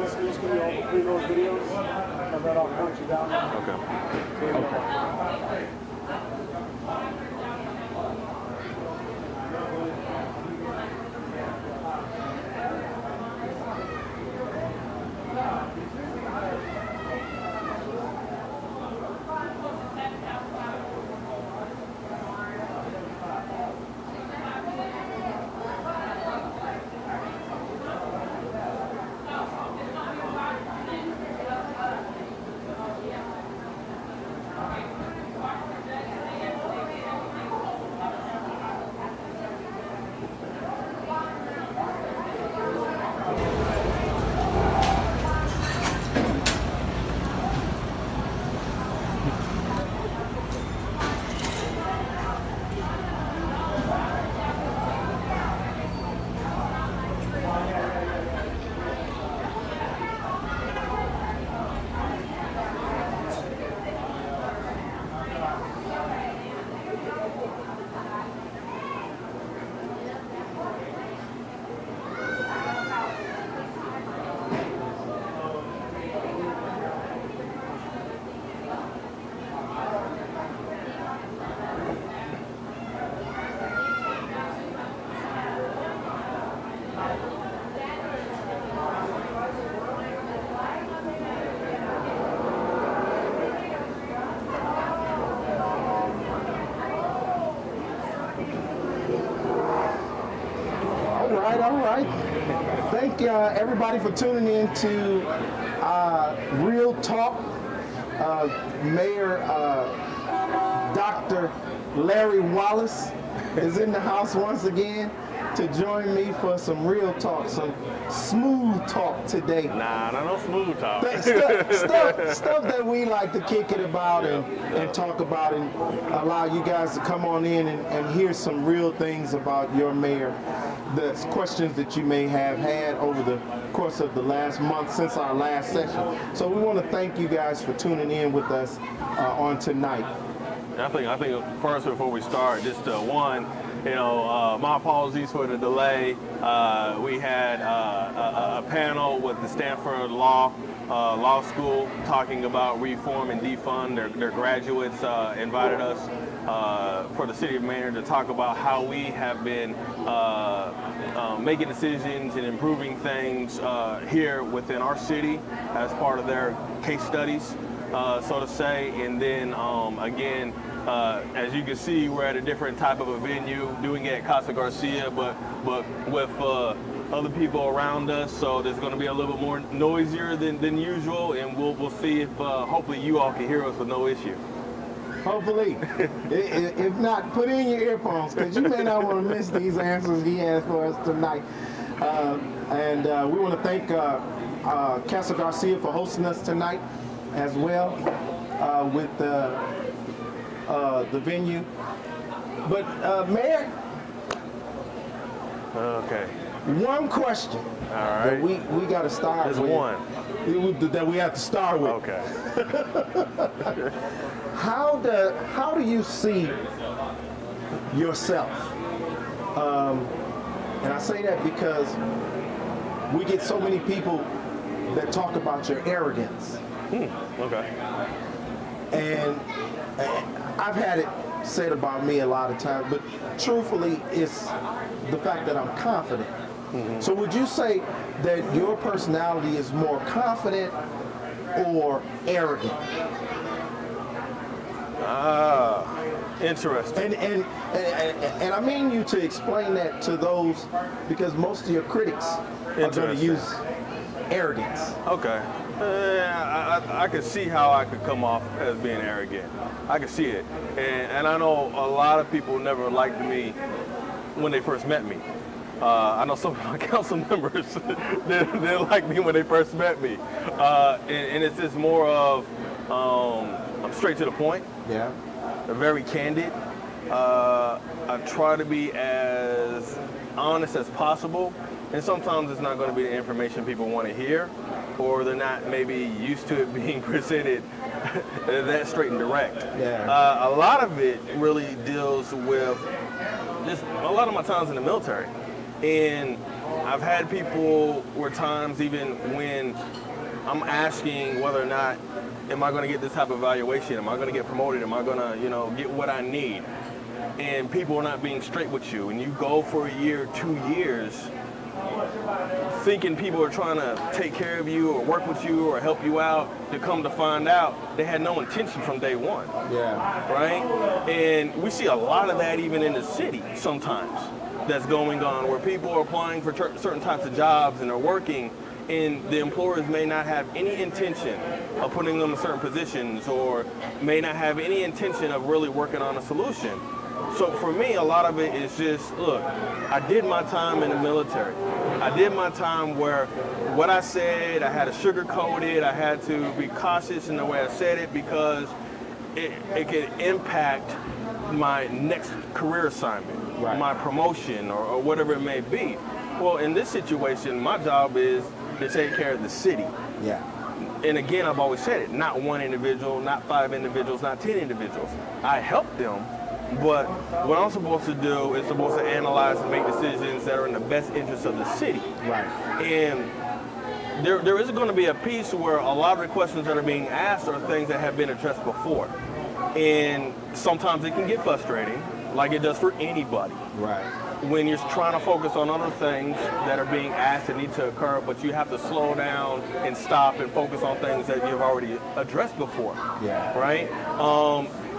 This is going to be all the pre-roll videos, and then I'll count you down. Okay. All right. Thank everybody for tuning in to Real Talk. Mayor Dr. Larry Wallace is in the house once again to join me for some real talk, some smooth talk today. Nah, no smooth talk. Stuff that we like to kick it about and talk about and allow you guys to come on in and hear some real things about your mayor. The questions that you may have had over the course of the last month since our last session. So we want to thank you guys for tuning in with us on tonight. I think first, before we start, just one, my apologies for the delay. We had a panel with the Stanford Law School talking about reform and defund. Their graduates invited us for the city of Maynard to talk about how we have been making decisions and improving things here within our city as part of their case studies, so to say. And then again, as you can see, we're at a different type of a venue, doing it at Casa Garcia, but with other people around us, so there's going to be a little bit more noisier than usual, and we'll see if hopefully you all can hear us with no issue. Hopefully. If not, put in your earphones, because you may not want to miss these answers he has for us tonight. And we want to thank Casa Garcia for hosting us tonight as well with the venue. But Mayor, Okay. one question All right. that we got to start There's with. one. That we have to start with. Okay. How do you see yourself? And I say that because we get so many people that talk about your arrogance. Okay. And I've had it said about me a lot of times, but truthfully, it's the fact that I'm confident. Mm-hmm. So would you say that your personality is more confident or arrogant? Interesting. And I mean you to explain that to those, because most of your critics are going to use arrogance. Okay. I could see how I could come off as being arrogant. I could see it. And I know a lot of people never liked me when they first met me. I know some of my council members didn't like me when they first met me. And it's just more of, I'm straight to the point. Yeah. Very candid. I try to be as honest as possible. And sometimes it's not going to be the information people want to hear, or they're not maybe used to it being presented that straight and direct. Yeah. A lot of it really deals with just a lot of my times in the military. And I've had people where times even when I'm asking whether or not am I going to get this type of evaluation, am I going to get promoted, am I going to, get what I need, and people are not being straight with you, and you go for a year, 2 years, thinking people are trying to take care of you or work with you or help you out, to come to find out they had no intention from day one. Yeah. Right? And we see a lot of that even in the city sometimes that's going on, where people are applying for certain types of jobs and they're working, and the employers may not have any intention of putting them in certain positions, or may not have any intention of really working on a solution. So for me, a lot of it is just, look, I did my time in the military. I did my time where what I said, I had to sugarcoat it, I had to be cautious in the way I said it, because it could impact my next career assignment, right, my promotion, or whatever it may be. Well, in this situation, my job is to take care of the city. Yeah. And again, I've always said it, not one individual, not 5 individuals, not 10 individuals. I help them, but what I'm supposed to do is supposed to analyze and make decisions that are in the best interest of the city. Right. And there is going to be a piece where a lot of the questions that are being asked are things that have been addressed before. And sometimes it can get frustrating, like it does for anybody. Right. When you're trying to focus on other things that are being asked that need to occur, but you have to slow down and stop and focus on things that you've already addressed before. Yeah. Right?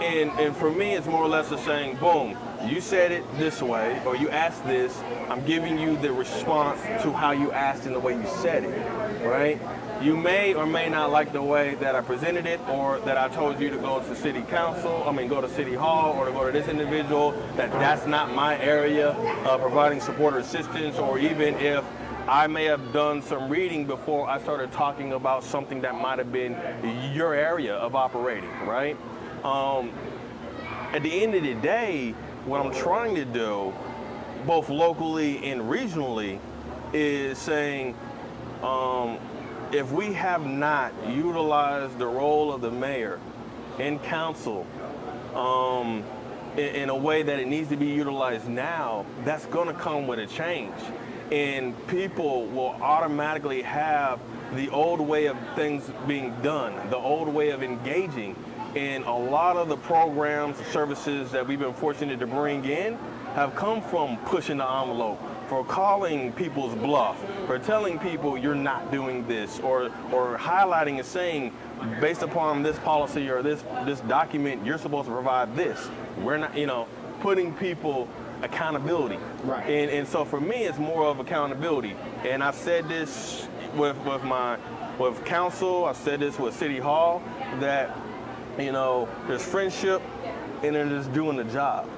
And for me, it's more or less just saying, boom, you said it this way, or you asked this, I'm giving you the response to how you asked and the way you said it, right? You may or may not like the way that I presented it, or that I told you to go to city council, go to city hall, or to go to this individual, that's not my area of providing support or assistance, or even if I may have done some reading before I started talking about something that might have been your area of operating, right? At the end of the day, what I'm trying to do, both locally and regionally, is saying, if we have not utilized the role of the mayor and council in a way that it needs to be utilized now, that's going to come with a change. And people will automatically have the old way of things being done, the old way of engaging. And a lot of the programs, services that we've been fortunate to bring in have come from pushing the envelope, for calling people's bluff, for telling people you're not doing this, or highlighting and saying, based upon this policy or this document, you're supposed to provide this. We're not, putting people accountability. Right. And so for me, it's more of accountability. And I've said this with council, I've said this with City Hall, that there's friendship and then there's doing the job.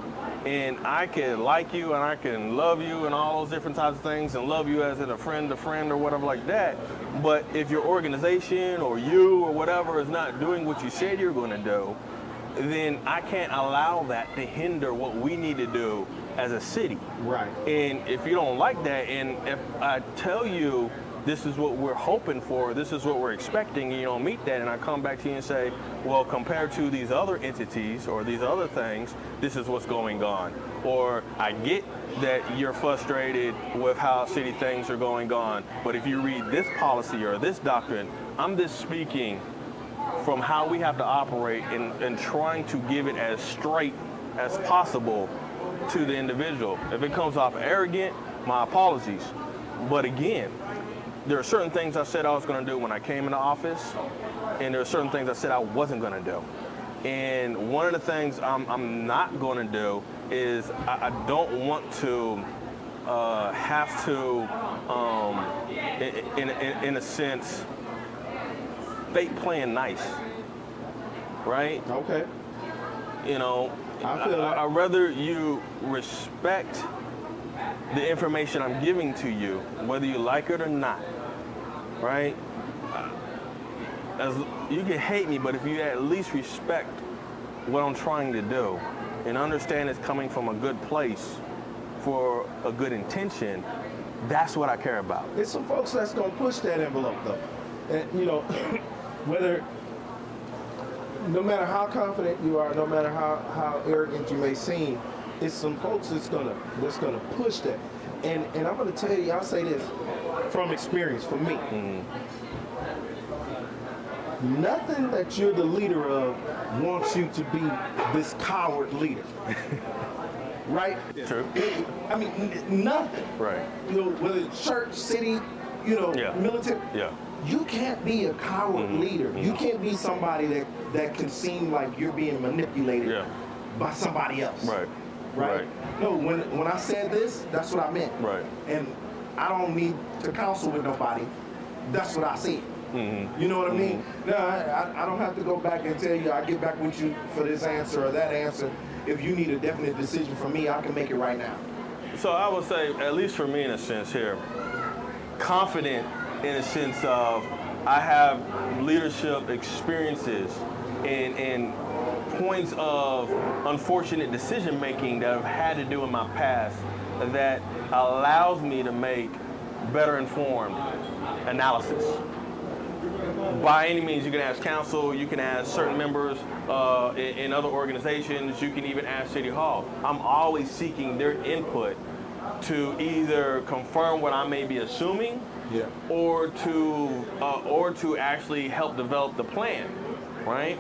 And I can like you and I can love you and all those different types of things, and love you as in a friend or whatever like that. But if your organization or you or whatever is not doing what you said you're going to do, then I can't allow that to hinder what we need to do as a city. Right. And if you don't like that, and if I tell you this is what we're hoping for, this is what we're expecting, and you don't meet that, and I come back to you and say, well, compared to these other entities or these other things, this is what's going on. Or I get that you're frustrated with how city things are going on, but if you read this policy or this doctrine, I'm just speaking from how we have to operate and trying to give it as straight as possible to the individual. If it comes off arrogant, my apologies. But again, there are certain things I said I was going to do when I came into office, and there are certain things I said I wasn't going to do. And one of the things I'm not going to do is I don't want to have to, in a sense, fake playing nice, right? Okay. I feel I'd rather you respect the information I'm giving to you, whether you like it or not, right? As you can hate me, but if you at least respect what I'm trying to do and understand it's coming from a good place for a good intention, that's what I care about. There's some folks that's going to push that envelope, though. And, whether, no matter how confident you are, no matter how arrogant you may seem, it's some folks that's gonna push that. And I'm going to tell you, I'll say this from experience, for me. Nothing that you're the leader of wants you to be this coward leader. Right? True. I mean, nothing. Right. You know, whether it's church, city, you know, military. Yeah. You can't be a coward leader. You can't be somebody that can seem like you're being manipulated by somebody else. Right. Right? No, when I said this, that's what I meant. Right. And I don't need to counsel with nobody. That's what I said. You know what I mean? No, I don't have to go back and tell you, I'll get back with you for this answer or that answer. If you need a definite decision from me, I can make it right now. So I would say, at least for me in a sense here, confident in a sense of I have leadership experiences and points of unfortunate decision making that I've had to do in my past that allows me to make better informed analysis. By any means, you can ask council, you can ask certain members in other organizations, you can even ask City Hall. I'm always seeking their input to either confirm what I may be assuming or to actually help develop the plan, right?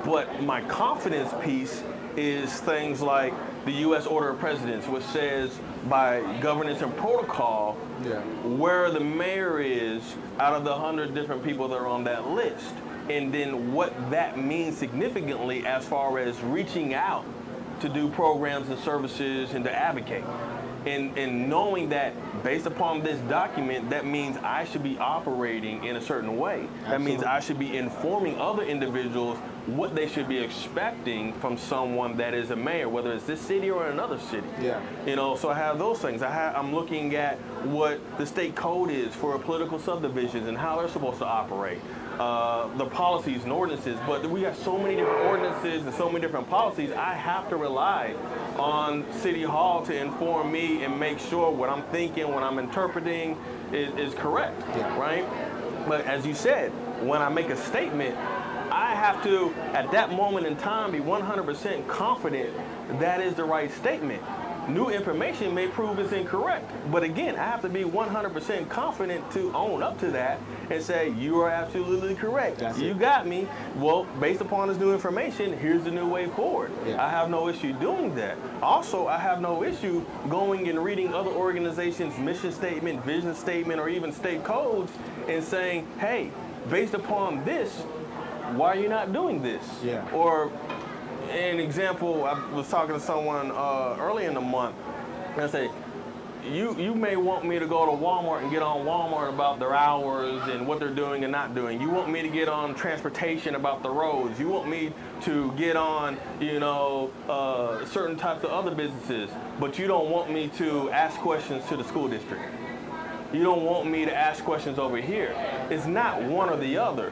But my confidence piece is things like the U.S. Order of Presidents, which says by governance and protocol where the mayor is out of the 100 different people that are on that list. And then what that means significantly as far as reaching out to do programs and services and to advocate. And knowing that based upon this document, that means I should be operating in a certain way. That means I should be informing other individuals what they should be expecting from someone that is a mayor, whether it's this city or another city. You know, so I have those things. I'm looking at what the state code is for political subdivisions and how they're supposed to operate. The policies and ordinances, but we got so many different ordinances and so many different policies, I have to rely on City Hall to inform me and make sure what I'm thinking, what I'm interpreting is correct, right? But as you said, when I make a statement, I have to, at that moment in time, be 100% confident that is the right statement. New information may prove it's incorrect, but again, I have to be 100% confident to own up to that and say, you are absolutely correct. You got me. Well, based upon this new information, here's the new way forward. I have no issue doing that. Also, I have no issue going and reading other organizations' mission statement, vision statement, or even state codes and saying, hey, based upon this, why are you not doing this? Or an example, I was talking to someone early in the month, and I say, you may want me to go to Walmart and get on Walmart about their hours and what they're doing and not doing. You want me to get on transportation about the roads. You want me to get on, you know, certain types of other businesses, but you don't want me to ask questions to the school district. You don't want me to ask questions over here. It's not one or the other.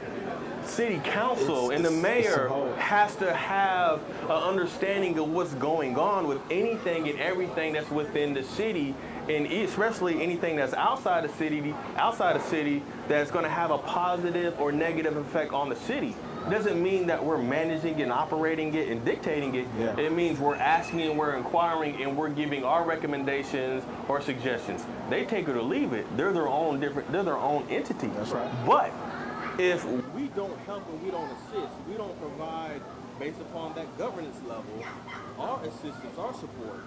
City council and the mayor has to have an understanding of what's going on with anything and everything that's within the city, and especially anything that's outside the city that's going to have a positive or negative effect on the city. It doesn't mean that we're managing and operating it and dictating it. It means we're asking and we're inquiring and we're giving our recommendations or suggestions. They take it or leave it. They're their own entity. That's right. But if we don't help and we don't assist, we don't provide based upon that governance level, our assistance, our support.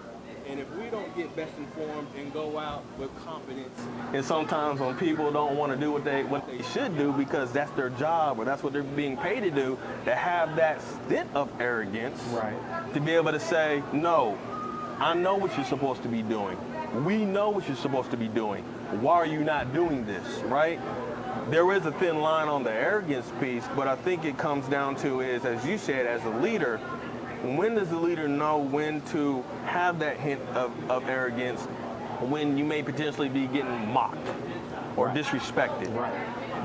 And if we don't get best informed and go out with confidence, and sometimes when people don't want to do what they should do because that's their job or that's what they're being paid to do, to have that stint of arrogance, to be able to say, no, I know what you're supposed to be doing. We know what you're supposed to be doing. Why are you not doing this, right? There is a thin line on the arrogance piece, but I think it comes down to is, as you said, as a leader, when does the leader know when to have that hint of arrogance when you may potentially be getting mocked or disrespected?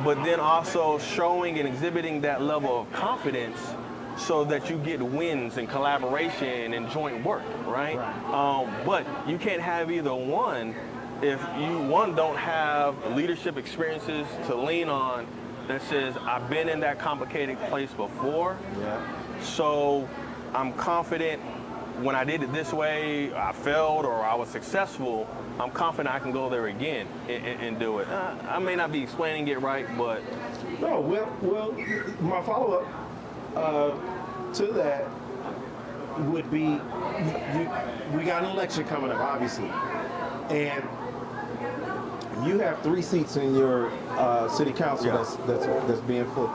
But then also showing and exhibiting that level of confidence so that you get wins and collaboration and joint work, right? But you can't have either one if you, don't have leadership experiences to lean on that says, I've been in that complicated place before, so I'm confident when I did it this way, I failed or I was successful, I'm confident I can go there again and do it. I may not be explaining it right, but... No, well, my follow-up to that would be, we got an election coming up, obviously, and you have 3 seats in your city council that's being full.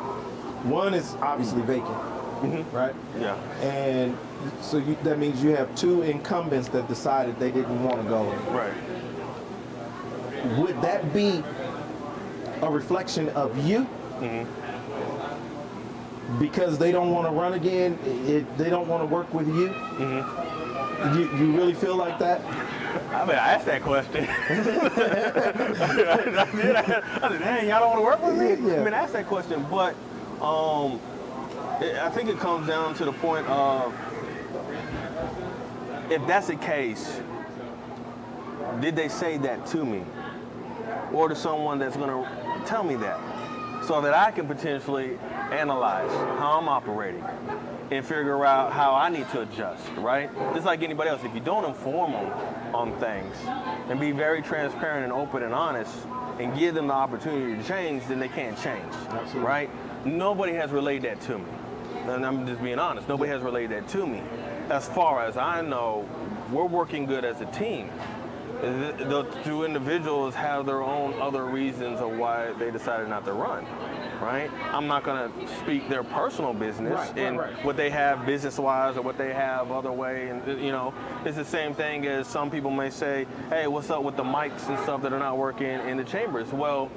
One is obviously vacant, right? Yeah. And so that means you have 2 incumbents that decided they didn't want to go. Right. Would that be a reflection of you? Because they don't want to run again, they don't want to work with you? You really feel like that? I mean, I asked that question. I said, dang, y'all don't want to work with me? Yeah. I mean, I asked that question, but I think it comes down to the point of, if that's the case, did they say that to me? Or to someone that's going to tell me that? So that I can potentially analyze how I'm operating and figure out how I need to adjust, right? Just like anybody else, if you don't inform them on things and be very transparent and open and honest and give them the opportunity to change, then they can't change, Absolutely. right? Nobody has relayed that to me. And I'm just being honest, nobody has relayed that to me. As far as I know, we're working good as a team. The 2 individuals have their own other reasons of why they decided not to run, right? I'm not going to speak their personal business what they have business-wise or what they have other way. And, you know, it's the same thing as some people may say, hey, what's up with the mics and stuff that are not working in the chambers? Well,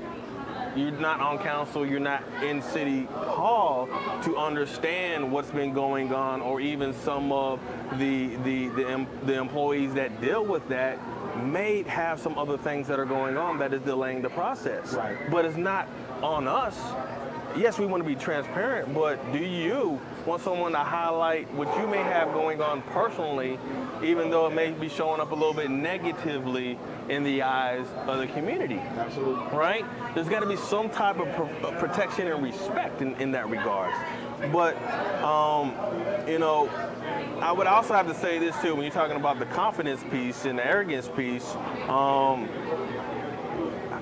you're not on council, you're not in City Hall to understand what's been going on, or even some of the employees that deal with that may have some other things that are going on that is delaying the process. Right. But it's not on us. Yes, we want to be transparent, but do you want someone to highlight what you may have going on personally, even though it may be showing up a little bit negatively in the eyes of the community? Absolutely. Right? There's got to be some type of protection and respect in that regard. But, you know, I would also have to say this too, when you're talking about the confidence piece and the arrogance piece,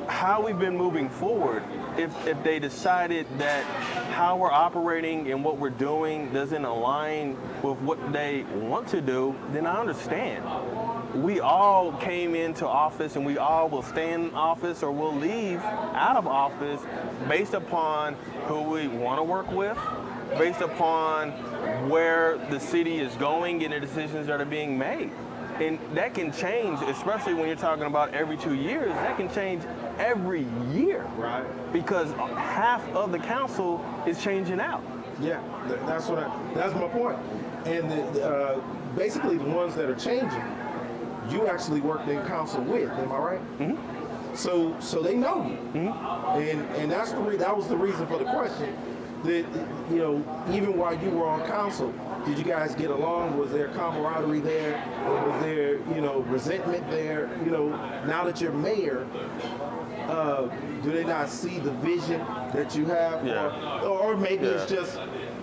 how we've been moving forward, if they decided that how we're operating and what we're doing doesn't align with what they want to do, then I understand. We all came into office and we all will stay in office or will leave out of office based upon who we want to work with, based upon where the city is going and the decisions that are being made. And that can change, especially when you're talking about every 2 years, that can change every year. Right. Because half of the council is changing out. Yeah, that's my point. And basically the ones that are changing, you actually worked in council with, am I right? So they know you. And that was the reason for the question. That, you know, even while you were on council, did you guys get along? Was there camaraderie there? Was there, you know, resentment there? You know, now that you're mayor, do they not see the vision that you have? Yeah. Or maybe it's just,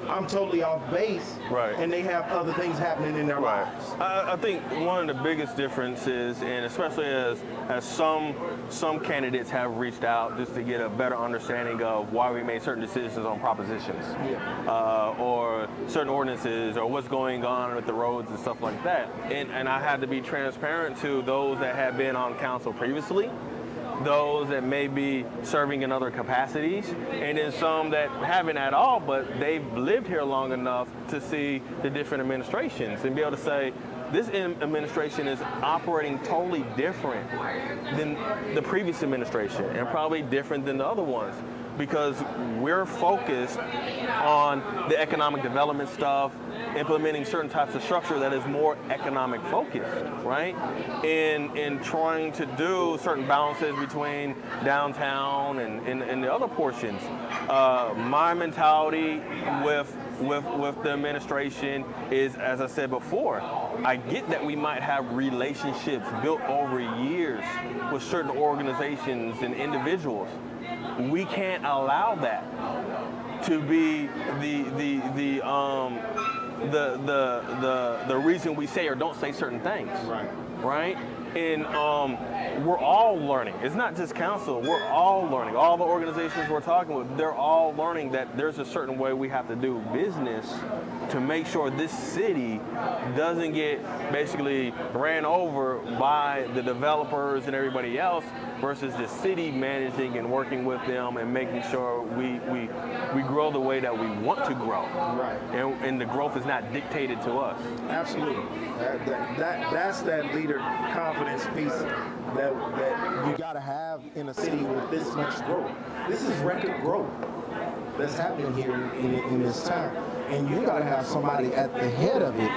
I'm totally off base, right, and they have other things happening in their lives. I think one of the biggest differences, and especially as some candidates have reached out just to get a better understanding of why we made certain decisions on propositions, or certain ordinances, or what's going on with the roads and stuff like that. And I had to be transparent to those that had been on council previously, those that may be serving in other capacities, and then some that haven't at all, but they've lived here long enough to see the different administrations and be able to say, this administration is operating totally different than the previous administration, and probably different than the other ones, because we're focused on the economic development stuff, implementing certain types of structure that is more economic focused, right? In trying to do certain balances between downtown and the other portions. My mentality with the administration is, as I said before, I get that we might have relationships built over years with certain organizations and individuals. We can't allow that to be the reason we say or don't say certain things. Right? And we're all learning. It's not just council. We're all learning. All the organizations we're talking with, they're all learning that there's a certain way we have to do business to make sure this city doesn't get basically ran over by the developers and everybody else versus the city managing and working with them and making sure we grow the way that we want to grow. Right. And the growth is not dictated to us. Absolutely. That's that leader confidence piece that you got to have in a city with this much growth. This is record growth that's happening here in this town. And you got to have somebody at the head of it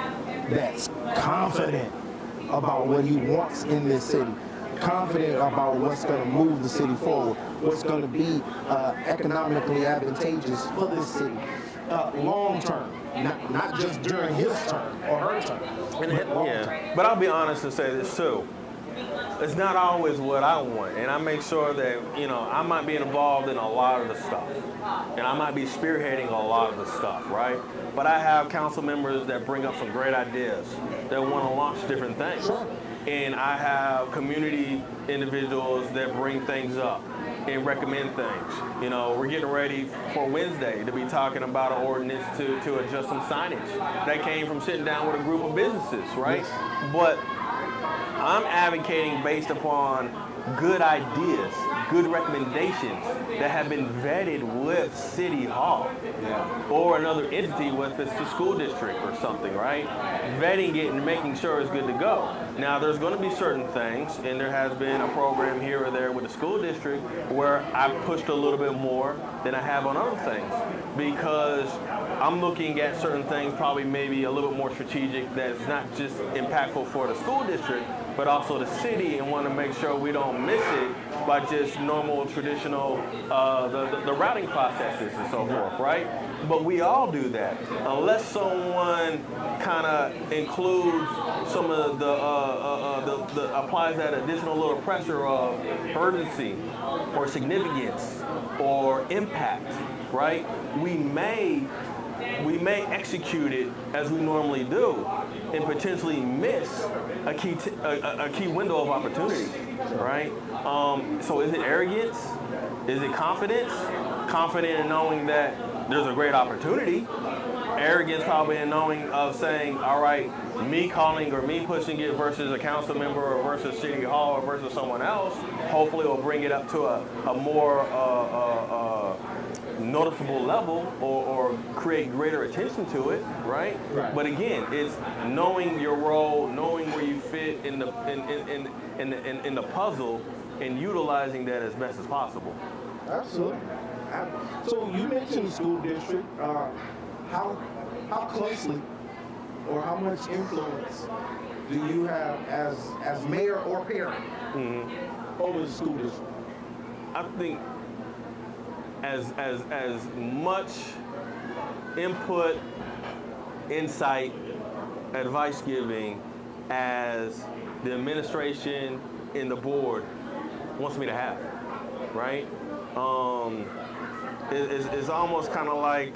that's confident about what he wants in this city, confident about what's going to move the city forward, what's going to be economically advantageous for this city long term, not just during his term or her term. But I'll be honest and say this too. It's not always what I want, and I make sure that, I might be involved in a lot of the stuff, and I might be spearheading a lot of the stuff, right? But I have council members that bring up some great ideas that want to launch different things. Sure. And I have community individuals that bring things up and recommend things. We're getting ready for Wednesday to be talking about an ordinance to adjust some signage. That came from sitting down with a group of businesses, right? Yes. But I'm advocating based upon good ideas, good recommendations that have been vetted with City Hall or another entity, whether it's the school district or something, right? Vetting it and making sure it's good to go. Now, there's going to be certain things, and there has been a program here or there with the school district where I pushed a little bit more than I have on other things because I'm looking at certain things probably maybe a little bit more strategic that's not just impactful for the school district, but also the city, and want to make sure we don't miss it by just normal, traditional, the routing processes and so forth, right? But we all do that. Unless someone kind of includes some of the applies that additional little pressure of urgency or significance or impact, right? We may execute it as we normally do and potentially miss a key window of opportunity, right? So is it arrogance? Is it confidence? Confident in knowing that there's a great opportunity. Arrogance probably in knowing of saying, all right, me calling or me pushing it versus a council member or versus City Hall or versus someone else, hopefully will bring it up to a more noticeable level or create greater attention to it, right? But again, it's knowing your role, knowing where you fit in the puzzle, and utilizing that as best as possible. Absolutely. So you mentioned the school district. How closely or how much influence do you have as mayor or parent over the school district? I think as much input, insight, advice giving as the administration and the board wants me to have, right? It's almost kind of like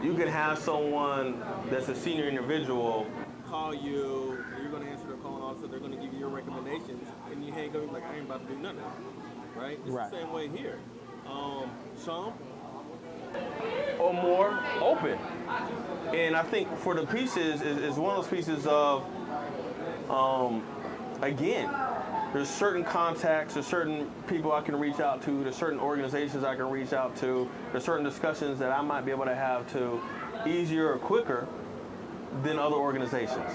you can have someone that's a senior individual call you, you're going to answer their call, and all of a sudden they're going to give you your recommendations, and you hang up like, I ain't about to do nothing. Right? It's the same way here. Some or more open. And I think for the pieces is one of those pieces of, again, there's certain contacts, there's certain people I can reach out to, there's certain organizations I can reach out to, there's certain discussions that I might be able to have to easier or quicker than other organizations.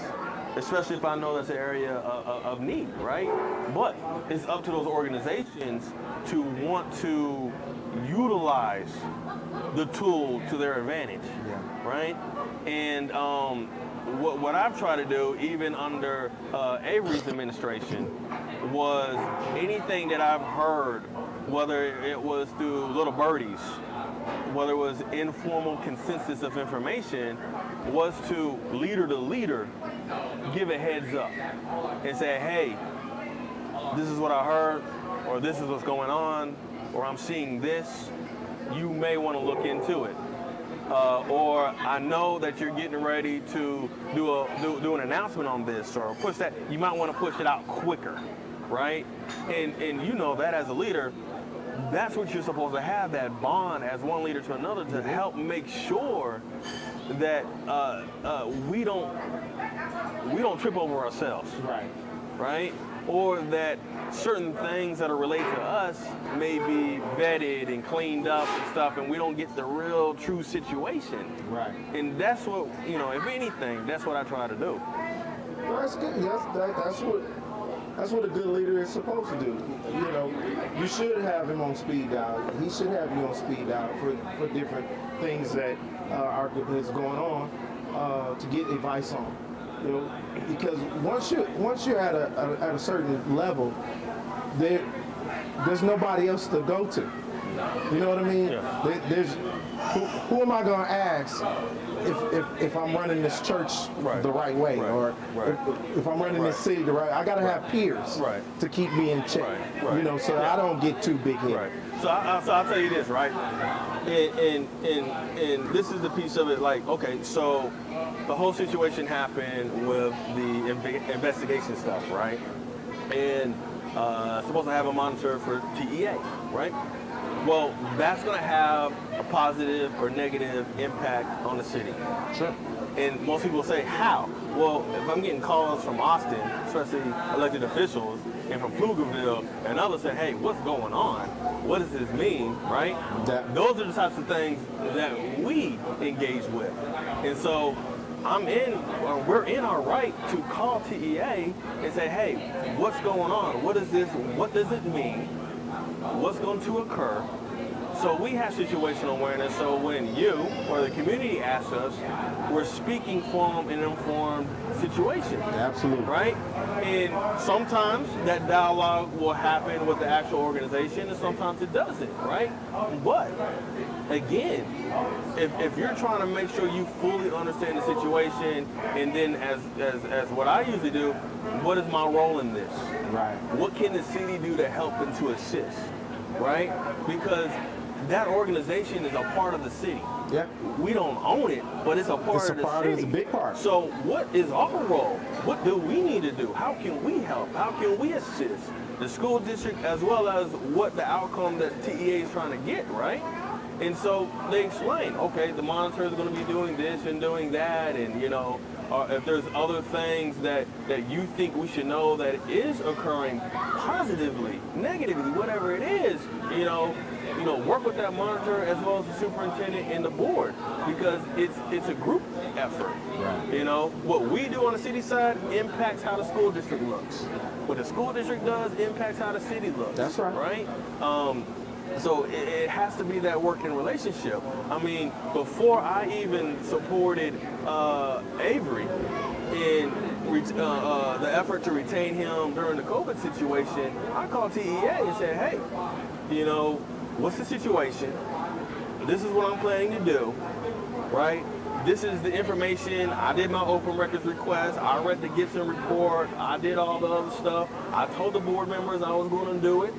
Especially if I know that's an area of need, right? But it's up to those organizations to want to utilize the tool to their advantage, right? And what I've tried to do, even under Avery's administration, was anything that I've heard, whether it was through little birdies, whether it was informal consensus of information, was to leader give a heads up and say, hey, this is what I heard, or this is what's going on, or I'm seeing this. You may want to look into it. or I know that you're getting ready to do an announcement on this, or push that. You might want to push it out quicker, right? And you know that as a leader, that's what you're supposed to have, that bond as one leader to another, to help make sure that we don't trip over ourselves, right? Or that certain things that are related to us may be vetted and cleaned up and stuff, and we don't get the real true situation. Right. And that's what, if anything, that's what I try to do. Well, that's good. That's what a good leader is supposed to do. You should have him on speed dial. He should have you on speed dial for different things that is going on to get advice on. Because once you're at a certain level, there's nobody else to go to. You know what I mean? Yeah. There's who am I going to ask if I'm running this church the right way, or if I'm running this city the right? I got to have peers to keep me in check. So I don't get too big headed. Right. So I'll tell you this, right? And this is the piece of it. Like, okay, so the whole situation happened with the investigation stuff, right? And supposed to have a monitor for TEA, right? Well, that's going to have a positive or negative impact on the city. Sure. And most people say, how? Well, if I'm getting calls from Austin, especially elected officials, and from Pflugerville, and others say, hey, what's going on? What does this mean, right? Those are the types of things that we engage with. And so we're in our right to call TEA and say, hey, what's going on? What is this? What does it mean? What's going to occur? So we have situational awareness, so when you or the community asks us, we're speaking from an informed situation. Absolutely. Right? And sometimes that dialogue will happen with the actual organization, and sometimes it doesn't, right? But again, if you're trying to make sure you fully understand the situation, and then as what I usually do, what is my role in this? Right. What can the city do to help and to assist? Right? Because that organization is a part of the city. Yeah. We don't own it, but it's a part of the city. It's a big part. So what is our role? What do we need to do? How can we help? How can we assist the school district, as well as what the outcome that TEA is trying to get, right? And so they explain, okay, the monitor is going to be doing this and doing that, and if there's other things that you think we should know that is occurring positively, negatively, whatever it is, work with that monitor as well as the superintendent and the board, because it's a group effort. Right. What we do on the city side impacts how the school district looks. What the school district does impacts how the city looks. That's right. Right? So it has to be that working relationship. I mean, before I even supported Avery in the effort to retain him during the COVID situation, I called TEA and said, hey, what's the situation? This is what I'm planning to do, right? This is the information. I did my open records request. I read the Gibson report. I did all the other stuff. I told the board members I was going to do it.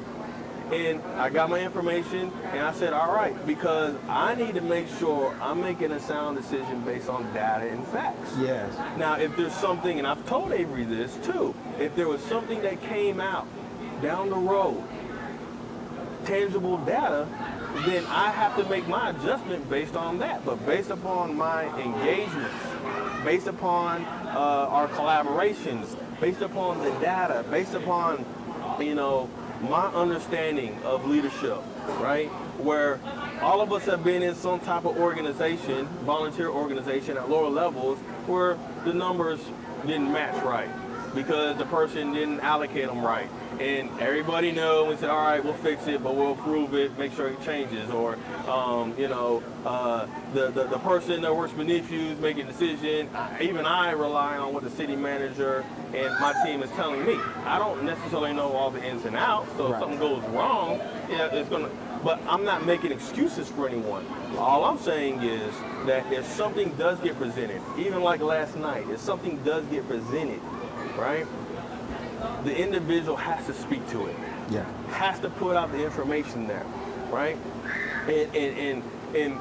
And I got my information, and I said, all right, because I need to make sure I'm making a sound decision based on data and facts. Yes. Now, if there's something, and I've told Avery this too, if there was something that came out down the road, tangible data, then I have to make my adjustment based on that. But based upon my engagements, based upon our collaborations, based upon the data, based upon, my understanding of leadership, right? Where all of us have been in some type of organization, volunteer organization at lower levels, where the numbers didn't match right because the person didn't allocate them right. And everybody knew and said, all right, we'll fix it, but we'll approve it, make sure it changes. Or, the person that works beneath you is making a decision. Even I rely on what the city manager and my team is telling me. I don't necessarily know all the ins and outs, so if something goes wrong, but I'm not making excuses for anyone. All I'm saying is that if something does get presented, even like last night, if something does get presented, right? The individual has to speak to it. Yeah. Has to put out the information there, right? And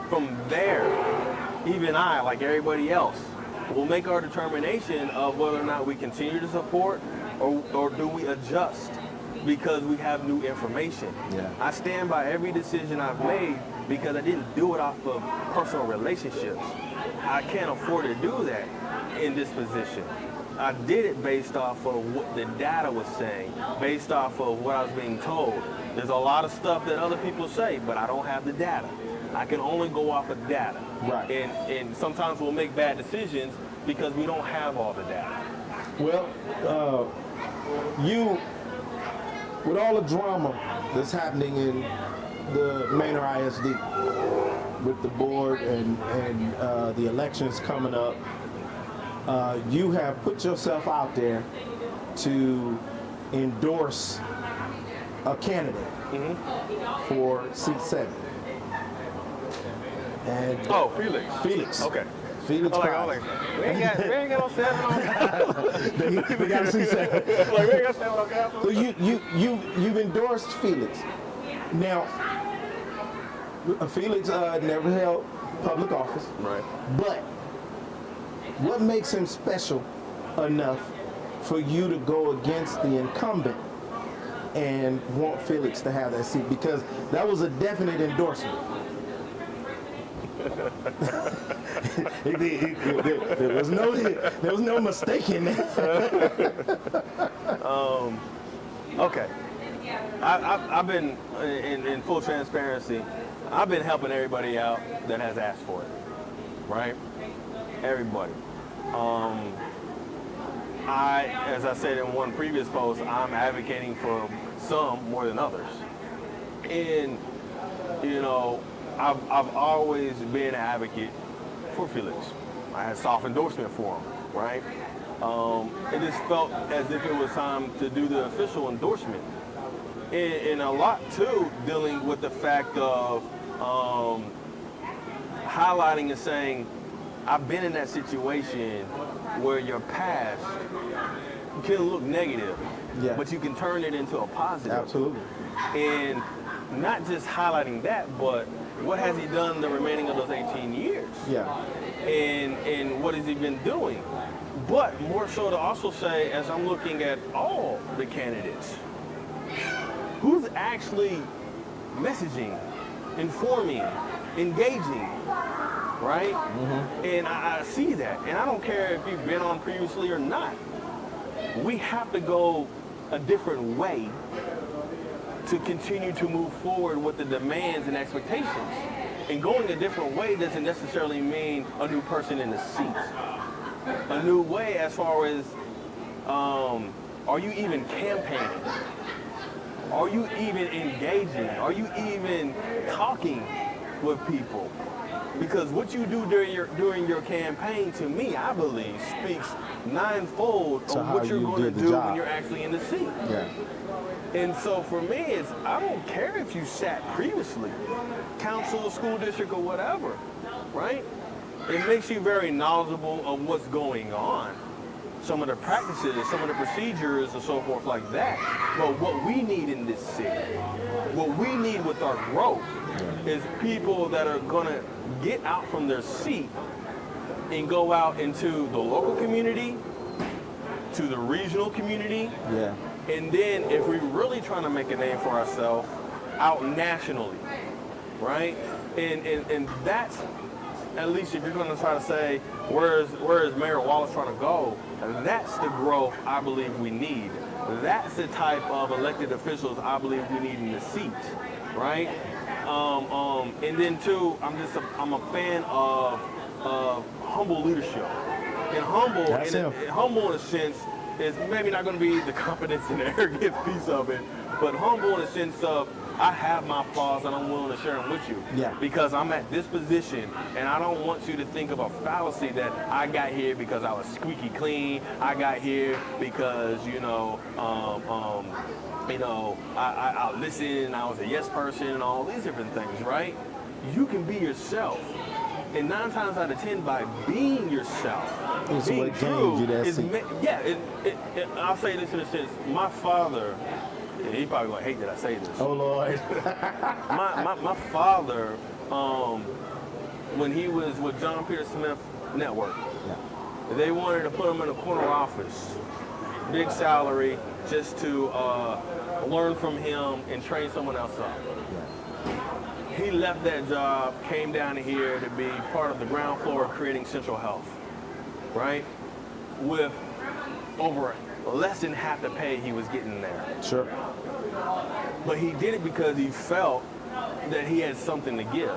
from there, even I, like everybody else, will make our determination of whether or not we continue to support or do we adjust because we have new information. Yeah. I stand by every decision I've made because I didn't do it off of personal relationships. I can't afford to do that in this position. I did it based off of what the data was saying, based off of what I was being told. There's a lot of stuff that other people say, but I don't have the data. I can only go off of data. Right. And sometimes we'll make bad decisions because we don't have all the data. Well, you, with all the drama that's happening in the Manor ISD, with the board and the elections coming up, you have put yourself out there to endorse a candidate for seat 7. And Felix. Okay. Felix Like, we ain't got no 7 on campus. we got to see 7. Like, we ain't got 7 on campus. So you've endorsed Felix. Now, Felix never held public office. Right. But what makes him special enough for you to go against the incumbent and want Felix to have that seat? Because that was a definite endorsement. There was no mistaking that. Okay. I've been, in full transparency, I've been helping everybody out that has asked for it, right? Everybody. As I said in one previous post, I'm advocating for some more than others. And, you know, I've always been an advocate for Felix. I had soft endorsement for him, right? It just felt as if it was time to do the official endorsement. And a lot, too, dealing with the fact of highlighting and saying, I've been in that situation where your past can look negative, Yeah. but you can turn it into a positive. Absolutely. And not just highlighting that, but what has he done the remaining of those 18 years? Yeah. And what has he been doing? But more so to also say, as I'm looking at all the candidates, who's actually messaging, informing, engaging, right? And I see that. And I don't care if you've been on previously or not. We have to go a different way to continue to move forward with the demands and expectations. And going a different way doesn't necessarily mean a new person in the seat. A new way as far as, are you even campaigning? Are you even engaging? Are you even talking with people? Because what you do during your campaign, to me, I believe, speaks ninefold of what you're going to do when you're actually in the seat. Yeah. And so for me, it's, I don't care if you sat previously, council, school district, or whatever, right? It makes you very knowledgeable of what's going on. Some of the practices, some of the procedures, and so forth like that. But what we need in this city, what we need with our growth, is people that are gonna get out from their seat and go out into the local community, to the regional community, Yeah. and then if we're really trying to make a name for ourselves, out nationally, right? And that's, at least if you're gonna try to say, where is Mayor Wallace trying to go, that's the growth I believe we need. That's the type of elected officials I believe we need in the seat, right? And then too, I'm a fan of humble leadership. And humble in a sense is maybe not going to be the confidence and arrogance piece of it, but humble in the sense of I have my flaws and I'm willing to share them with you. Yeah. Because I'm at this position and I don't want you to think of a fallacy that I got here because I was squeaky clean. I got here because, I listened, I was a yes person and all these different things, right? You can be yourself. And 9 times out of 10, by being yourself, being true, I'll say this in a sense. My father, he probably gonna hate that I say this. Oh Lord. my father when he was with John Peter Smith Network. Yeah. They wanted to put him in a corner office, big salary, just to learn from him and train someone else up. Yeah. He left that job, came down here to be part of the ground floor of creating Central Health, right? With over less than half the pay he was getting there. Sure. But he did it because he felt that he had something to give.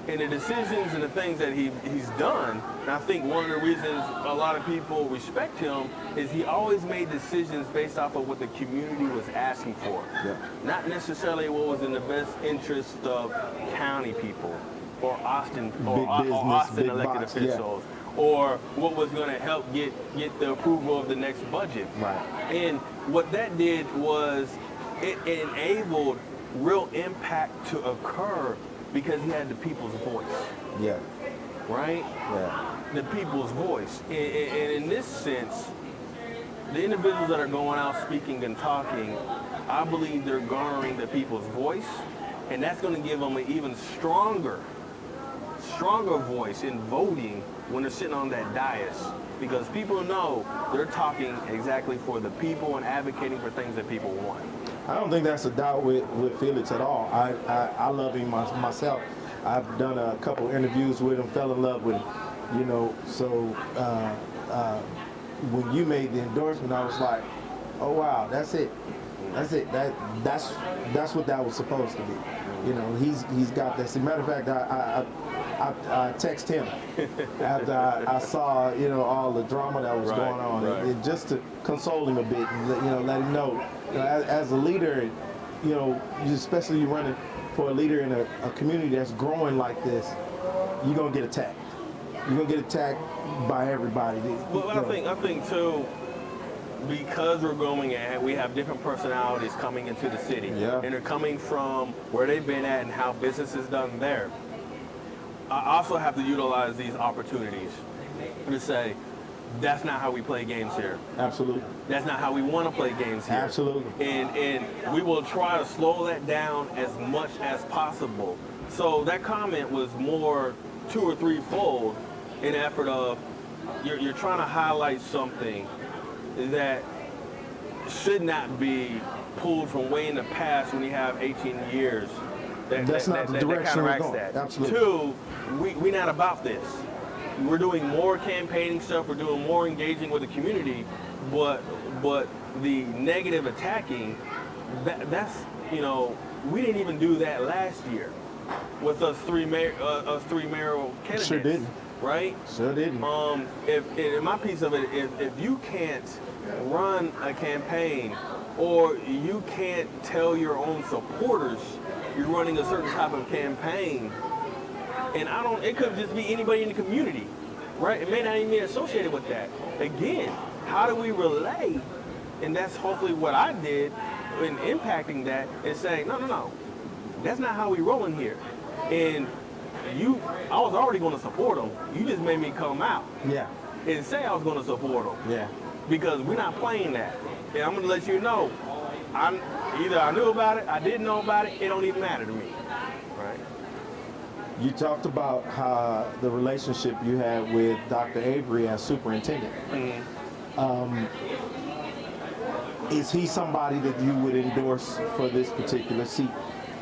And the decisions and the things that he's done, and I think one of the reasons a lot of people respect him is he always made decisions based off of what the community was asking for. Yeah. Not necessarily what was in the best interest of county people or Austin Big elected box, officials. Or what was going to help get the approval of the next budget. Right. And what that did was it enabled real impact to occur because he had the people's voice, Yeah. right? Yeah. The people's voice. And in this sense, the individuals that are going out speaking and talking, I believe they're garnering the people's voice, and that's going to give them an even stronger voice in voting when they're sitting on that dais, because people know they're talking exactly for the people and advocating for things that people want. I don't think that's a doubt with Felix at all. I love him myself. I've done a couple interviews with him, fell in love with him, you know. So when you made the endorsement, I was like, oh wow, that's it. That's it. That's what that was supposed to be. You know, he's got this. As a matter of fact, I text him after I saw, you know, all the drama that was going on, and just to console him a bit, and let him know, as a leader, you know, especially you running for a leader in a community that's growing like this, you're gonna get attacked. You're gonna get attacked by everybody. Well, I think too, because we're going at, we have different personalities coming into the city, Yeah. and they're coming from where they've been at and how business is done there. I also have to utilize these opportunities to say, that's not how we play games here. Absolutely. That's not how we want to play games here. Absolutely. And we will try to slow that down as much as possible. So that comment was more 2 or 3-fold in the effort of you're trying to highlight something that should not be pulled from way in the past when you have 18 years. That's not the direction we're going. That. Absolutely. 2, we're not about this. We're doing more campaigning stuff. We're doing more engaging with the community, but the negative attacking, that's, you know, we didn't even do that last year with us three mayoral candidates. Sure didn't. Right? Sure didn't. If in my piece of it, if you can't run a campaign or you can't tell your own supporters you're running a certain type of campaign, and it could just be anybody in the community, right? It may not even be associated with that. Again, how do we relay? And that's hopefully what I did in impacting that, is saying, no, that's not how we rolling here. And I was already going to support them. You just made me come out Yeah. and say I was going to support them. Yeah. Because we're not playing that. And I'm going to let you know, either I knew about it, I didn't know about it, it don't even matter to me, right? You talked about how the relationship you had with Dr. Avery as superintendent. Mm-hmm. Is he somebody that you would endorse for this particular seat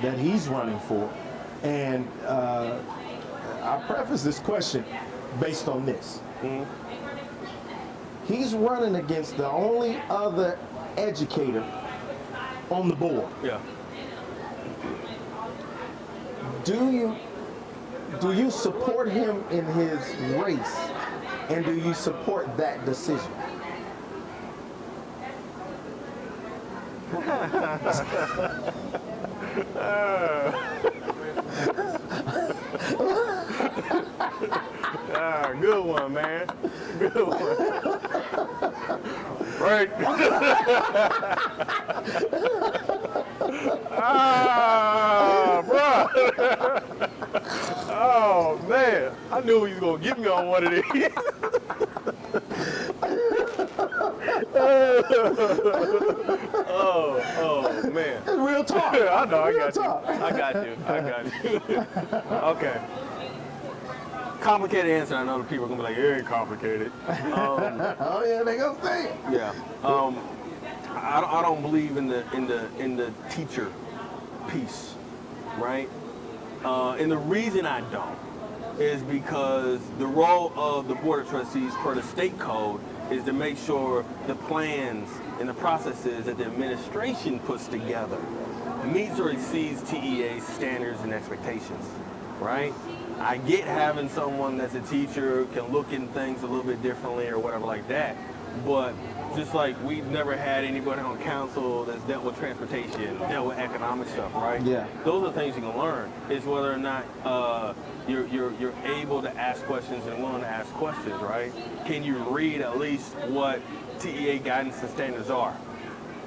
that he's running for? And I preface this question based on this. Mm-hmm. He's running against the only other educator on the board. Yeah. Do you support him in his race, and do you support that decision? Good one, man. Good one. Right. Bro. Oh, man. I knew he was going to get me on one of these. Oh, man. It's real talk. I know, I Real got talk. you. I got you. Okay. complicated answer. I know the people are gonna be like, it ain't complicated. Oh yeah, they gonna say it. Yeah. I don't believe in the teacher piece, right? And the reason I don't is because the role of the Board of Trustees per the state code is to make sure the plans and the processes that the administration puts together meets or exceeds TEA's standards and expectations, right? I get having someone that's a teacher can look in things a little bit differently or whatever like that, but just like we've never had anybody on council that's dealt with transportation, dealt with economic stuff, right? Yeah. Those are things you can learn. Is whether or not you're able to ask questions and willing to ask questions, right? Can you read at least what TEA guidance and standards are?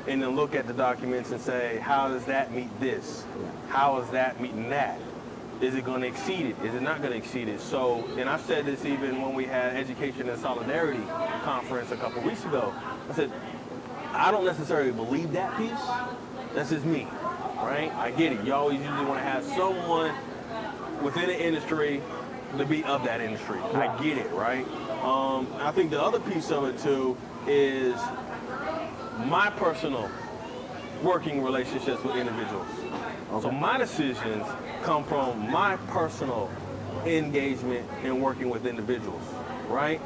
And then look at the documents and say, how does that meet this? How is that meeting that? Is it going to exceed it? Is it not going to exceed it? So, and I said this even when we had Education and Solidarity conference a couple weeks ago. I said, I don't necessarily believe that piece. That's just me, right? I get it. You always usually want to have someone within the industry to be of that industry. I get it, right? I think the other piece of it too is my personal working relationships with individuals. Okay. So my decisions come from my personal engagement in working with individuals, right?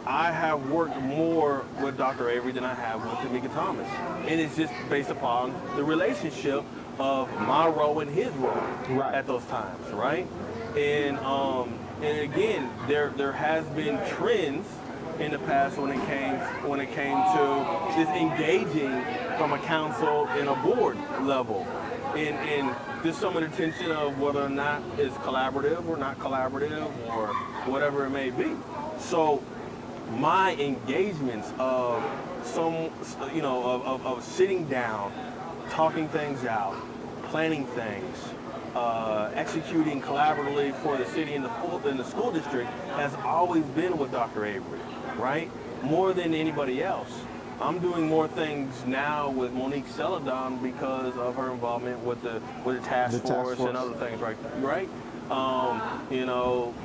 I have worked more with Dr. Avery than I have with Tamika Thomas. And it's just based upon the relationship of my role and his role at those times, right? And again, there has been trends in the past when it came to just engaging from a council and a board level. And just some of the tension of whether or not it's collaborative or not collaborative or whatever it may be. So my engagements of of sitting down, talking things out, planning things, executing collaboratively for the city and the school district has always been with Dr. Avery, right? More than anybody else. I'm doing more things now with Monique Celadon because of her involvement with the task force and other things, right?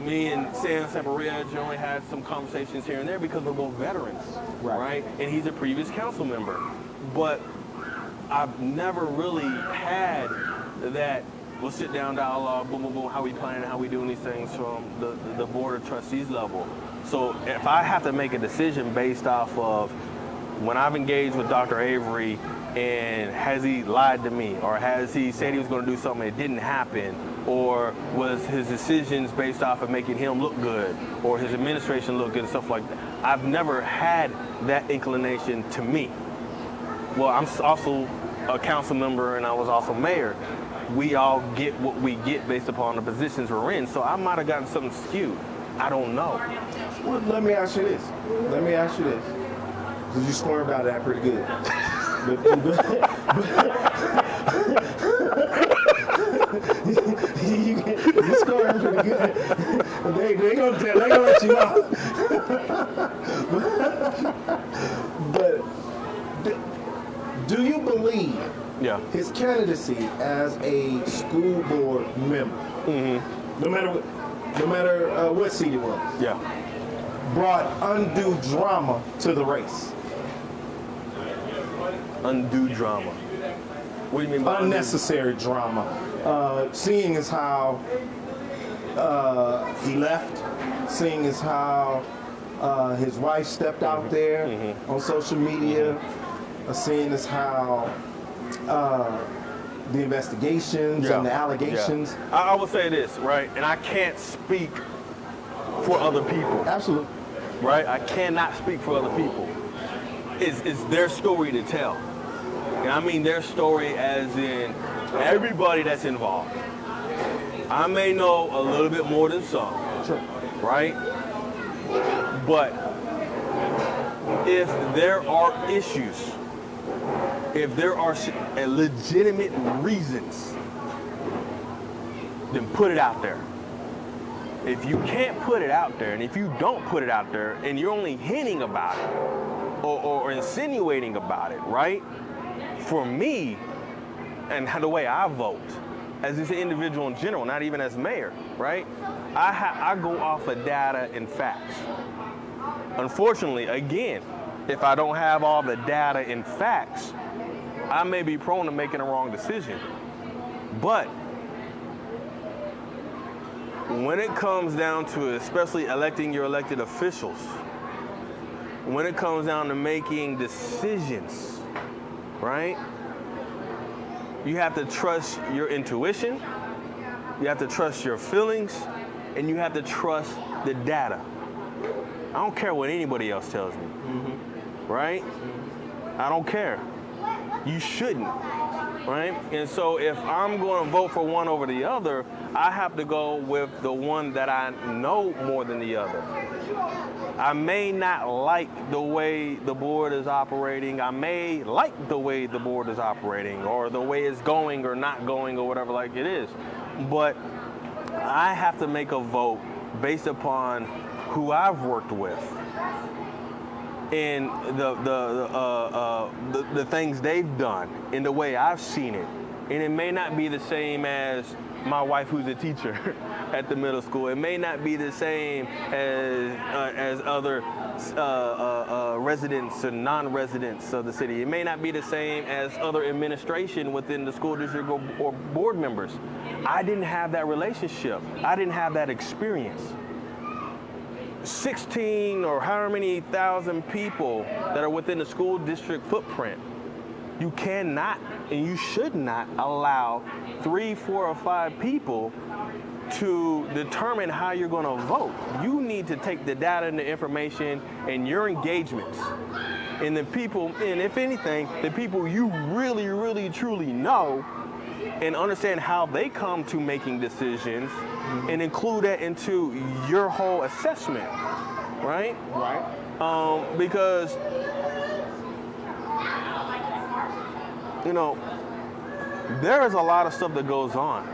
Me and Sam Samparia only had some conversations here and there because we're both veterans, right? And he's a previous council member. But I've never really had that, we'll sit down dialogue, boom, boom, boom, how we planning, how we doing these things from the Board of Trustees level. So if I have to make a decision based off of when I've engaged with Dr. Avery and has he lied to me, or has he said he was going to do something that didn't happen, or was his decisions based off of making him look good or his administration look good and stuff like that, I've never had that inclination to me. Well, I'm also a council member and I was also mayor. We all get what we get based upon the positions we're in, so I might have gotten something skewed. I don't know. Well, let me ask you this. Because you squirmed out of that pretty good. You scoring pretty good. They gonna let you out. But do you believe his candidacy as a school board member, no matter what seat it was, brought undue drama to the race? Undue drama. What do you mean by unnecessary drama? Seeing as how he left, seeing as how his wife stepped out there on social media, seeing as how the investigations and the allegations. I will say this, right? And I can't speak for other people. Absolutely. Right? I cannot speak for other people. It's their story to tell. And I mean their story as in everybody that's involved. I may know a little bit more than some, right? But if there are issues, if there are legitimate reasons, then put it out there. If you can't put it out there, and if you don't put it out there, and you're only hinting about it, or insinuating about it, right? For me, and the way I vote, as just an individual in general, not even as mayor, right? I go off of data and facts. Unfortunately, again, if I don't have all the data and facts, I may be prone to making a wrong decision. But when it comes down to it, especially electing your elected officials, when it comes down to making decisions, right? You have to trust your intuition, you have to trust your feelings, and you have to trust the data. I don't care what anybody else tells me, right? I don't care. You shouldn't, right? And so if I'm going to vote for one over the other, I have to go with the one that I know more than the other. I may not like the way the board is operating. I may like the way the board is operating or the way it's going or not going or whatever like it is. But I have to make a vote based upon who I've worked with and the things they've done and the way I've seen it. And it may not be the same as my wife who's a teacher at the middle school. It may not be the same as other residents and non-residents of the city. It may not be the same as other administration within the school district or board members. I didn't have that relationship. I didn't have that experience. 16 or however many thousand people that are within the school district footprint. You cannot and you should not allow 3, 4, or 5 people to determine how you're going to vote. You need to take the data and the information and your engagements and the people, and if anything, the people you really, really, truly know and understand how they come to making decisions and include that into your whole assessment, right? Right. Because, you know, there is a lot of stuff that goes on.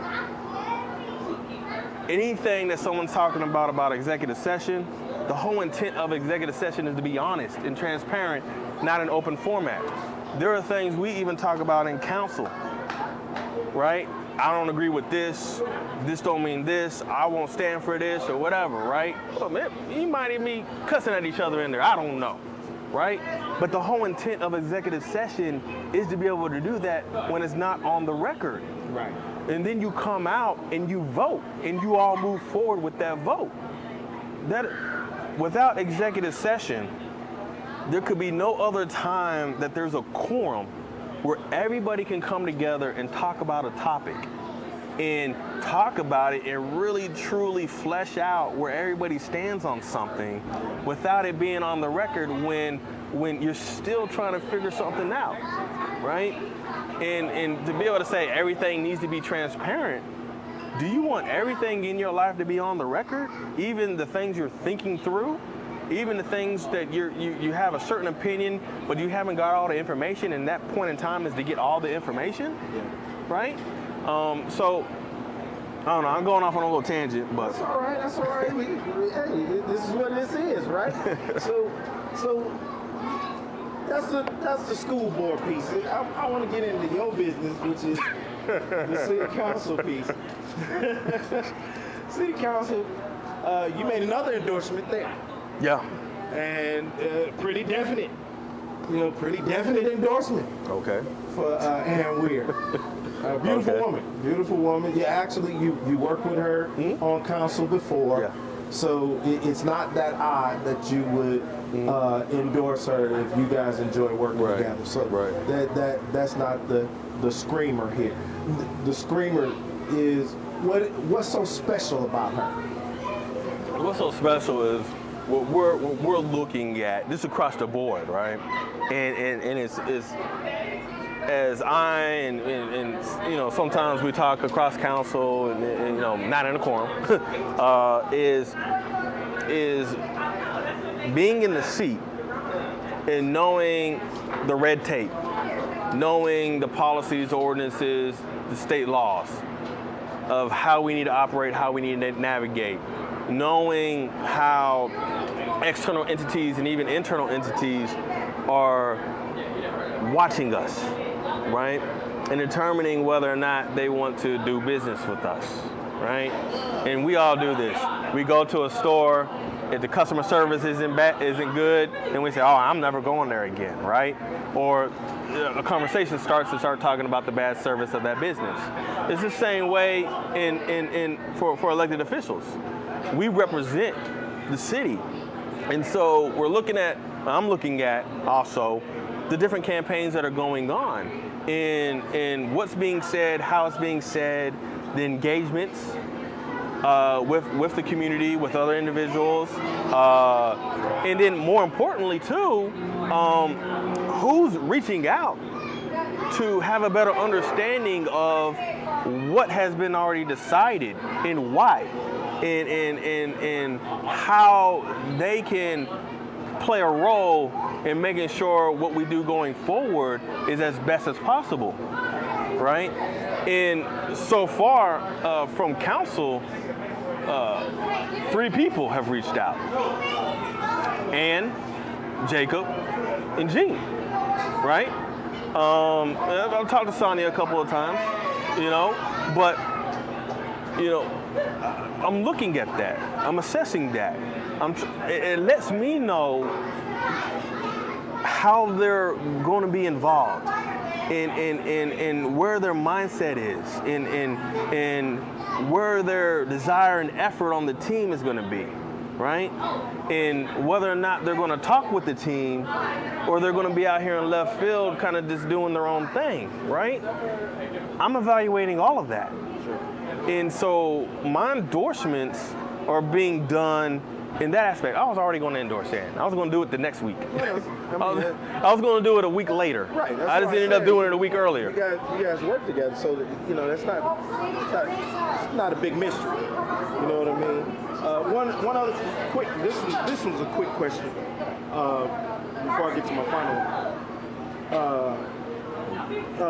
Anything that someone's talking about executive session, the whole intent of executive session is to be honest and transparent, not an open format. There are things we even talk about in council, right? I don't agree with this don't mean this, I won't stand for this or whatever, right? Well, man, you might even be cussing at each other in there, I don't know, right? But the whole intent of executive session is to be able to do that when it's not on the record. Right. And then you come out and you vote and you all move forward with that vote. That without executive session, there could be no other time that there's a quorum where everybody can come together and talk about a topic and talk about it and really truly flesh out where everybody stands on something without it being on the record when you're still trying to figure something out, right? And to be able to say everything needs to be transparent, do you want everything in your life to be on the record? Even the things you're thinking through? Even the things that you have a certain opinion, but you haven't got all the information, and that point in time is to get all the information, right? So, I don't know, I'm going off on a little tangent, but... That's all right, that's all right. Hey, this is what this is, right? So that's the school board piece. I want to get into your business, which is the city council piece. City council, you made another endorsement there. Yeah. And pretty definite endorsement. Okay. For Ann Weir. Beautiful woman. Yeah, actually, you worked with her on council before. Yeah. So it's not that odd that you would endorse her if you guys enjoy working together. So that's not the screamer here. The screamer is what's so special about her? What's so special is what we're looking at this across the board, right? And it's as I and you know, sometimes we talk across council and you know, not in a quorum, is being in the seat and knowing the red tape, knowing the policies, the ordinances, the state laws of how we need to operate, how we need to navigate, knowing how external entities and even internal entities are watching us, right? and determining whether or not they want to do business with us, right? And we all do this. We go to a store, if the customer service isn't good, then we say, oh, I'm never going there again, right? Or a conversation starts to start talking about the bad service of that business. It's the same way for elected officials. We represent the city. And so I'm looking at also the different campaigns that are going on and what's being said, how it's being said, the engagements with the community, with other individuals, and then more importantly too, who's reaching out to have a better understanding of what has been already decided and why, and how they can play a role in making sure what we do going forward is as best as possible, right? And so far from council, 3 people have reached out: Ann, Jacob, and Jean, right? I've talked to Sonia a couple of times, but I'm looking at that. I'm assessing that. It lets me know how they're going to be involved in where their mindset is, in where their desire and effort on the team is going to be, right? And whether or not they're going to talk with the team or they're going to be out here in left field kind of just doing their own thing, right? I'm evaluating all of that. And so my endorsements are being done in that aspect. I was already going to endorse Ann. I was going to do it the next week. I was going to do it a week later. Right. I just ended up doing it a week earlier. You guys work together, so that, that's not a big mystery. You know what I mean? One other quick. This one's a quick question. Before I get to my final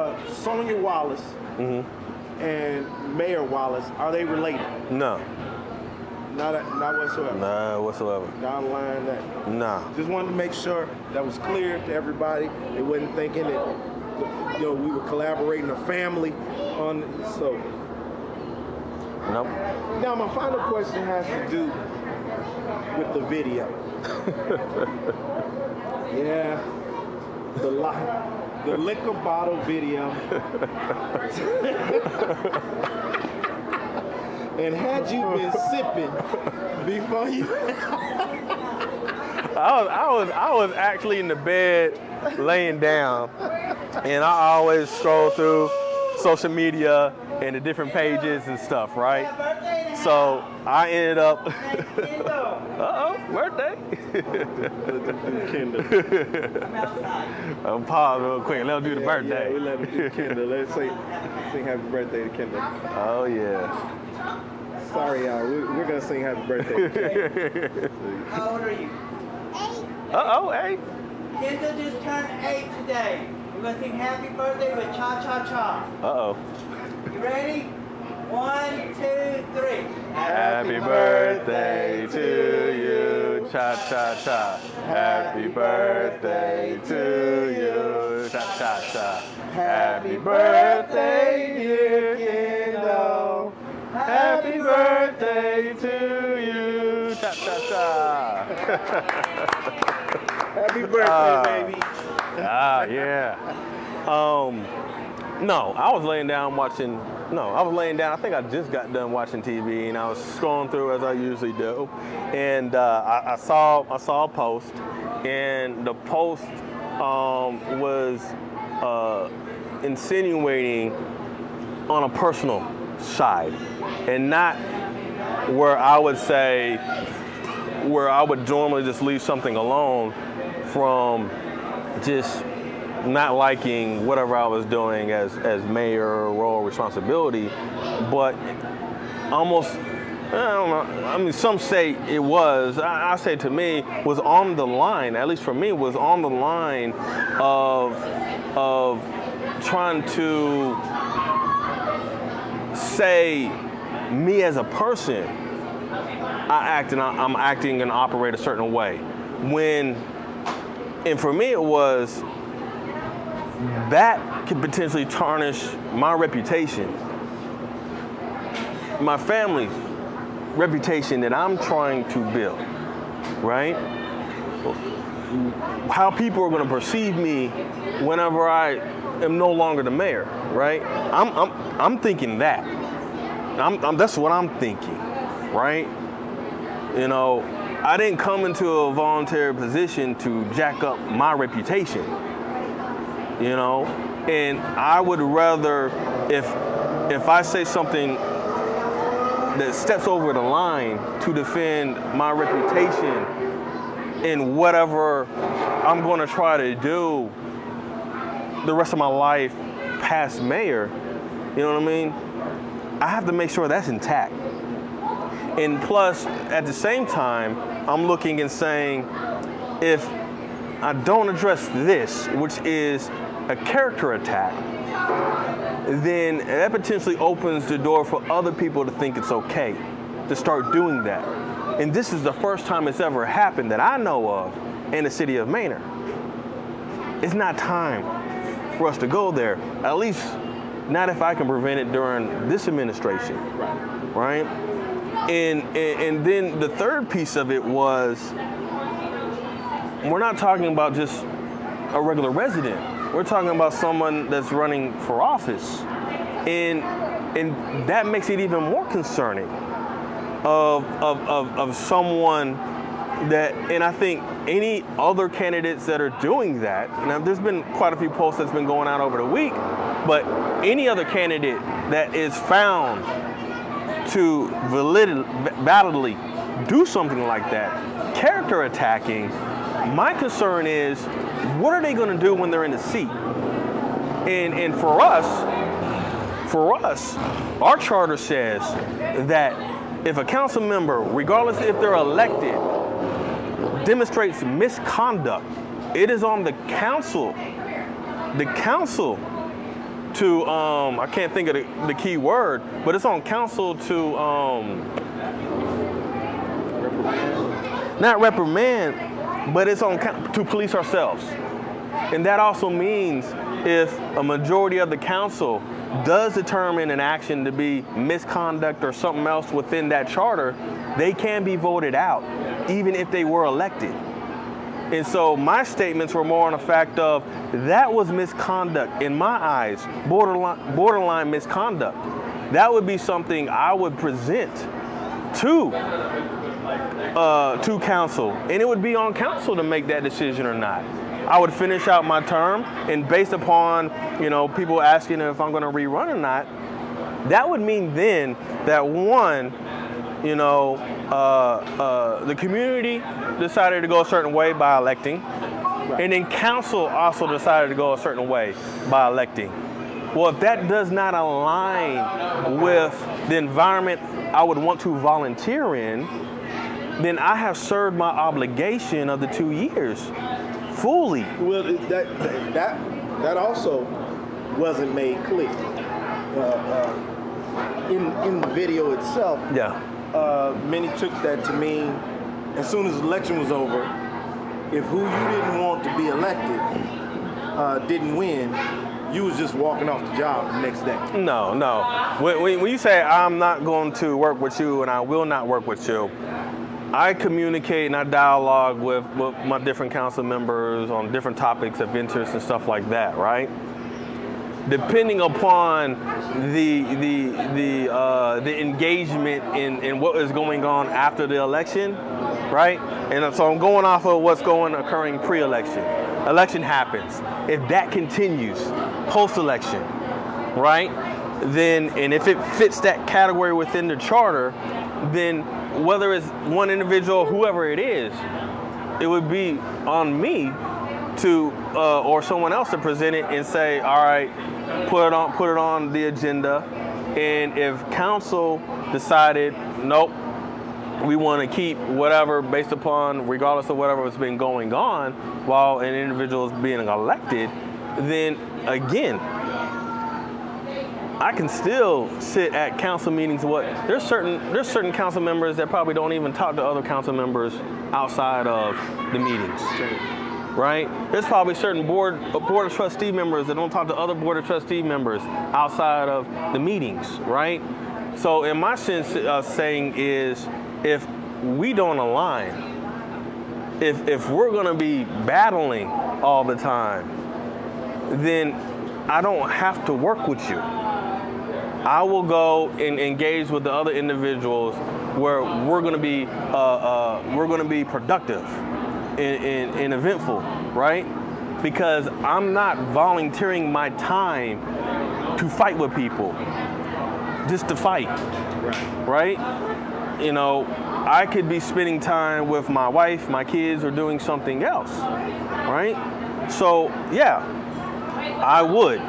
one. Sonia Wallace and Mayor Wallace, are they related? No. Not whatsoever. No, whatsoever. Down the line, that. No. Just wanted to make sure that was clear to everybody. They wasn't thinking that we were collaborating a family on. So. Nope. Now my final question has to do with the video. Yeah. The liquor bottle video. And had you been sipping before you... I was actually in the bed laying down, and I always scroll through social media and the different pages and stuff, right? So I ended up... birthday. I'm pause real quick. Let him do the birthday. Yeah, we let him do Kendall. Let's sing happy birthday to Kendall. Oh, yeah. Sorry, y'all. We're going to sing happy birthday. How old are you? 8. 8. Kendall just turned 8 today. We're going to sing happy birthday with cha-cha-cha. You ready? 1, 2, 3. Happy birthday to you, cha-cha-cha. Happy birthday to you, cha-cha-cha. Happy birthday, dear Kendall. Happy birthday to you, cha-cha-cha. Happy birthday, baby. Yeah. No, I was laying down watching. I was laying down. I think I just got done watching TV, and I was scrolling through as I usually do, and I saw a post, and the post was insinuating on a personal side, and not where I would normally just leave something alone from just not liking whatever I was doing as mayor role responsibility, but almost, I don't know, I mean, some say it was, I say to me, was on the line, at least for me, was on the line of trying to say me as a person, I'm acting and operate a certain way. And for me it was that could potentially tarnish my reputation, my family's reputation that I'm trying to build, right? How people are going to perceive me whenever I am no longer the mayor, right? I'm thinking that. That's what I'm thinking, right? You know, I didn't come into a voluntary position to jack up my reputation, you know? And I would rather, if I say something that steps over the line to defend my reputation in whatever I'm going to try to do the rest of my life past mayor, you know what I mean? I have to make sure that's intact. And plus, at the same time, I'm looking and saying, if I don't address this, which is a character attack, then that potentially opens the door for other people to think it's okay to start doing that. And this is the first time it's ever happened that I know of in the city of Manor. It's not time for us to go there, at least not if I can prevent it during this administration, right? And then the third piece of it was, we're not talking about just a regular resident. We're talking about someone that's running for office. And that makes it even more concerning of someone that, and I think any other candidates that are doing that, now there's been quite a few posts that's been going out over the week, but any other candidate that is found to validly do something like that, character attacking, my concern is, what are they going to do when they're in the seat? And for us, our charter says that if a council member, regardless if they're elected, demonstrates misconduct, it is on the council to, I can't think of the key word, but it's on council to, not reprimand, but it's on to police ourselves. And that also means if a majority of the council does determine an action to be misconduct or something else within that charter, they can be voted out, even if they were elected. And so my statements were more on the fact of, that was misconduct in my eyes, borderline misconduct. That would be something I would present to council, and it would be on council to make that decision or not. I would finish out my term, and based upon, people asking if I'm going to rerun or not, that would mean then that one, the community decided to go a certain way by electing, and then council also decided to go a certain way by electing. Well, if that does not align with the environment I would want to volunteer in, then I have served my obligation of the 2 years fully. Well, that also wasn't made clear in the video itself. Yeah. Many took that to mean, as soon as the election was over, if who you didn't want to be elected didn't win, you was just walking off the job the next day. No. When you say I'm not going to work with you and I will not work with you, I communicate and I dialogue with my different council members on different topics of interest and stuff like that, right? Depending upon the engagement in what is going on after the election, right? And so I'm going off of what's occurring pre-election. Election happens. If that continues post-election, right? Then, and if it fits that category within the charter, then whether it's one individual, whoever it is, it would be on me to, or someone else to present it and say, all right, put it on the agenda. And if council decided, nope, we want to keep whatever based upon, regardless of whatever has been going on while an individual is being elected, then again, I can still sit at council meetings. There's certain council members that probably don't even talk to other council members outside of the meetings. right? There's probably certain board of trustee members that don't talk to other board of trustee members outside of the meetings, right? So in my sense, saying is, if we don't align, if we're going to be battling all the time, then I don't have to work with you. I will go and engage with the other individuals where we're going to be productive and eventful, right? Because I'm not volunteering my time to fight with people, just to fight, right? You know, I could be spending time with my wife, my kids, or doing something else, right? So, yeah, I would.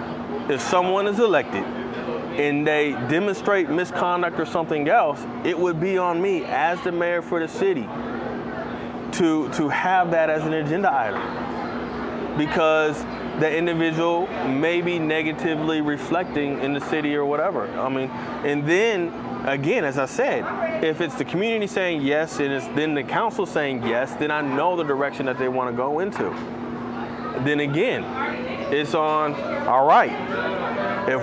If someone is elected and they demonstrate misconduct or something else, it would be on me as the mayor for the city to have that as an agenda item, because the individual may be negatively reflecting in the city or whatever. I mean, and then again, as I said, if it's the community saying yes and it's then the council saying yes, then I know the direction that they want to go into. Then again, it's on, all right, if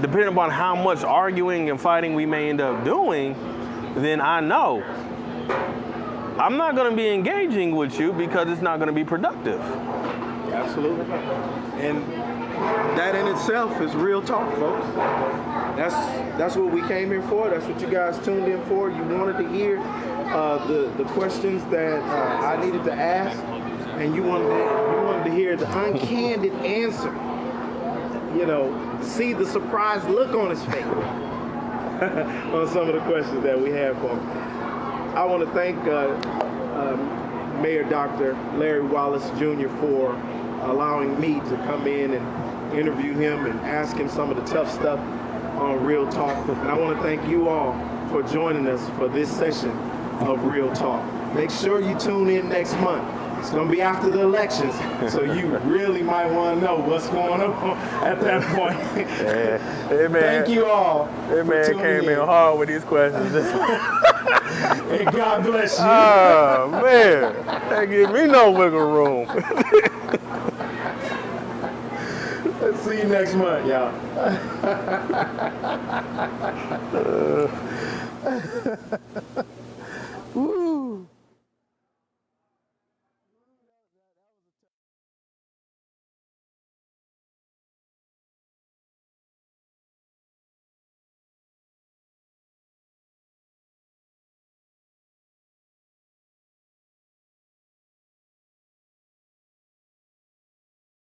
depending upon how much arguing and fighting we may end up doing, then I know I'm not going to be engaging with you because it's not going to be productive. Absolutely. And that in itself is real talk, folks. That's what we came here for. That's what you guys tuned in for. You wanted to hear the questions that I needed to ask, and you wanted to hear the uncandid answer. You know, see the surprised look on his face on some of the questions that we have for him. I want to thank Mayor Dr. Larry Wallace Jr. for allowing me to come in and interview him and ask him some of the tough stuff on Real Talk. And I want to thank you all for joining us for this session of Real Talk. Make sure you tune in next month. It's going to be after the elections, so you really might want to know what's going on at that point. Hey, man. Thank you all. Hey, man, came in hard with these questions. And God bless you. Oh, man. That give me no wiggle room. Let's see you next month, y'all.